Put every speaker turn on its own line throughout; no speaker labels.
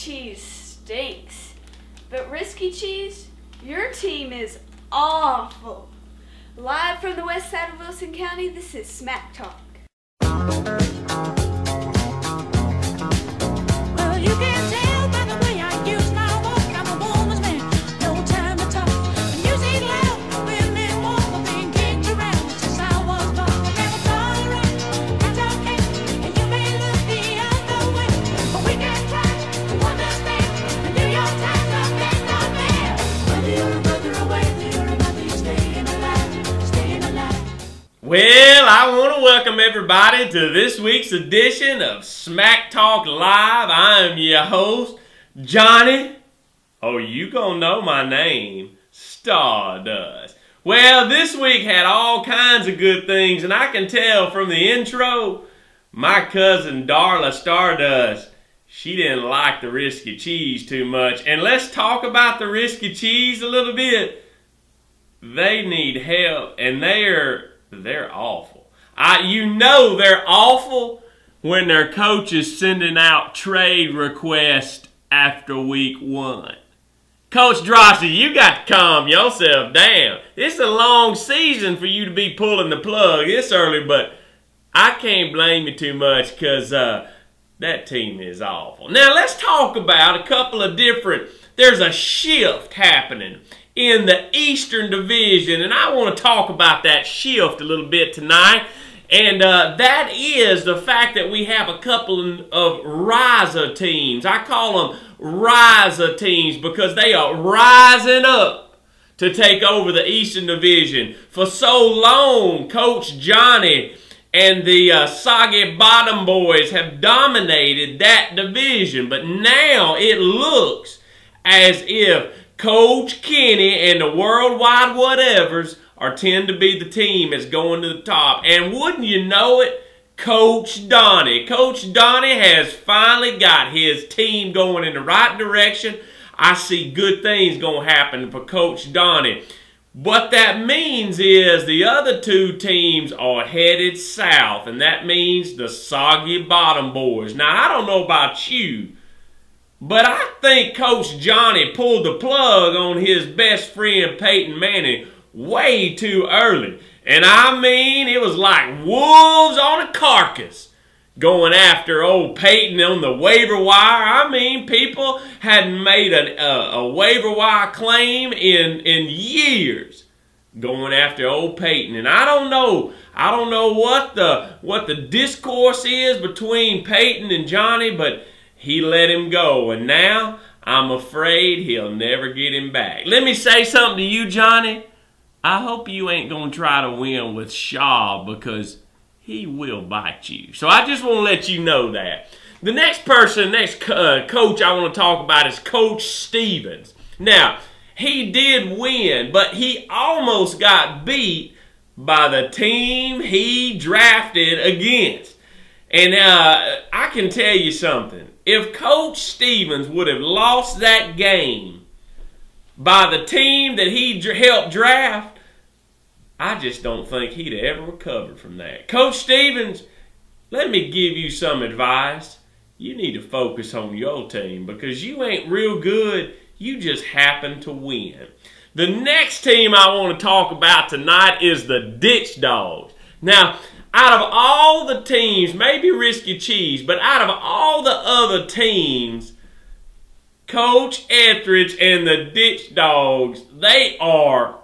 Cheese stinks. But Risky Cheese, your team is awful. Live from the west side of Wilson County, this is SmackTalk.
Well, you can tell by the way I use my walk, I'm a woman's man, no time to talk. The music loud, women walk, I've been kicked around since I was born. I never tolerate, I don't care, and you may look the other way, but we can try to understand the New York Times are based on man. Whether you're a brother or whether you're a mother, you're staying alive, staying alive.
Well, I want to welcome everybody to this week's edition of SmackTalk Live. I am your host, Johnny. Oh, you gonna know my name, Stardust. Well, this week had all kinds of good things, and I can tell from the intro, my cousin Darla Stardust, she didn't like the Risky Cheese too much. And let's talk about the Risky Cheese a little bit. They need help, and they're awful. You know they're awful when their coach is sending out trade requests after week 1. Coach Drosy, you got to calm yourself down. It's a long season for you to be pulling the plug this early, but I can't blame you too much because that team is awful. Now let's talk about a couple of different, there's a shift happening in the Eastern Division, and I want to talk about that shift a little bit tonight, and that is the fact that we have a couple of riser teams. I call them riser teams because they are rising up to take over the Eastern Division. For so long, Coach Johnny and the Soggy Bottom Boys have dominated that division, but now it looks as if Coach Kenny and the worldwide whatevers tend to be the team that's going to the top. And wouldn't you know it, Coach Donnie. Coach Donnie has finally got his team going in the right direction. I see good things going to happen for Coach Donnie. What that means is the other two teams are headed south, and that means the Soggy Bottom Boys. Now, I don't know about you, but I think Coach Johnny pulled the plug on his best friend Peyton Manning way too early. And I mean, it was like wolves on a carcass going after old Peyton on the waiver wire. I mean, people hadn't made a waiver wire claim in years going after old Peyton. And I don't know what the discourse is between Peyton and Johnny, but he let him go, and now I'm afraid he'll never get him back. Let me say something to you, Johnny. I hope you ain't going to try to win with Shaw because he will bite you. So I just want to let you know that. The next coach I want to talk about is Coach Stevens. Now, he did win, but he almost got beat by the team he drafted against. And I can tell you something. If Coach Stevens would have lost that game by the team that he helped draft, I just don't think he'd have ever recovered from that. Coach Stevens, let me give you some advice. You need to focus on your team because you ain't real good. You just happen to win. The next team I want to talk about tonight is the Ditch Dogs. Now, out of all the teams, maybe Risky Cheese, but out of all the other teams, Coach Etheridge and the Ditch Dogs, they are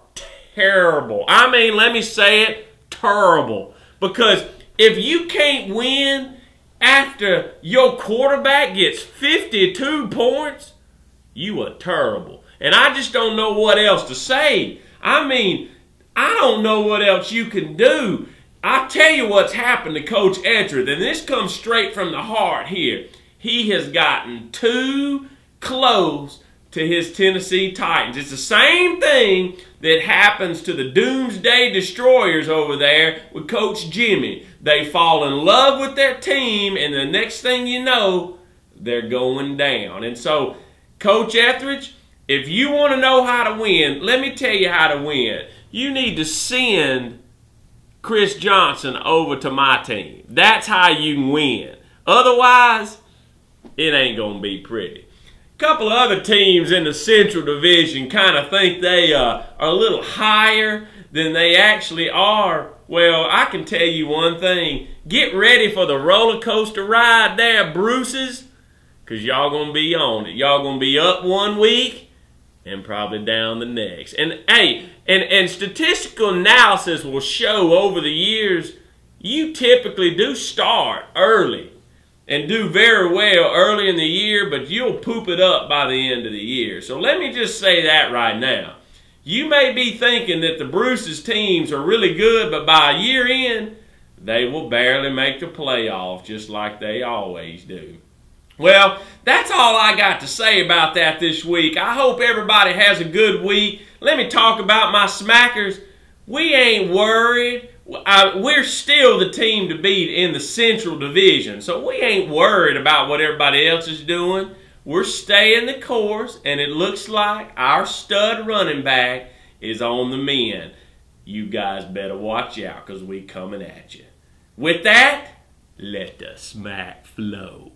terrible. I mean, let me say it, terrible. Because if you can't win after your quarterback gets 52 points, you are terrible. And I just don't know what else to say. I mean, I don't know what else you can do. I'll tell you what's happened to Coach Etheridge, and this comes straight from the heart here. He has gotten too close to his Tennessee Titans. It's the same thing that happens to the Doomsday Destroyers over there with Coach Jimmy. They fall in love with their team, and the next thing you know, they're going down. And so, Coach Etheridge, if you want to know how to win, let me tell you how to win. You need to send Chris Johnson over to my team. That's how you can win. Otherwise, it ain't going to be pretty. couple of other teams in the Central Division kind of think they are a little higher than they actually are. Well, I can tell you one thing. Get ready for the roller coaster ride there, Bruces, because y'all going to be on it. Y'all going to be up one week and probably down the next. And hey, and statistical analysis will show over the years, you typically do start early and do very well early in the year, but you'll poop it up by the end of the year. So let me just say that right now. You may be thinking that the Bruce's teams are really good, but by year end, they will barely make the playoffs just like they always do. Well, that's all I got to say about that this week. I hope everybody has a good week. Let me talk about my Smackers. We ain't worried. We're still the team to beat in the Central Division, so we ain't worried about what everybody else is doing. We're staying the course, and it looks like our stud running back is on the mend. You guys better watch out because we coming at you. With that, let the smack flow.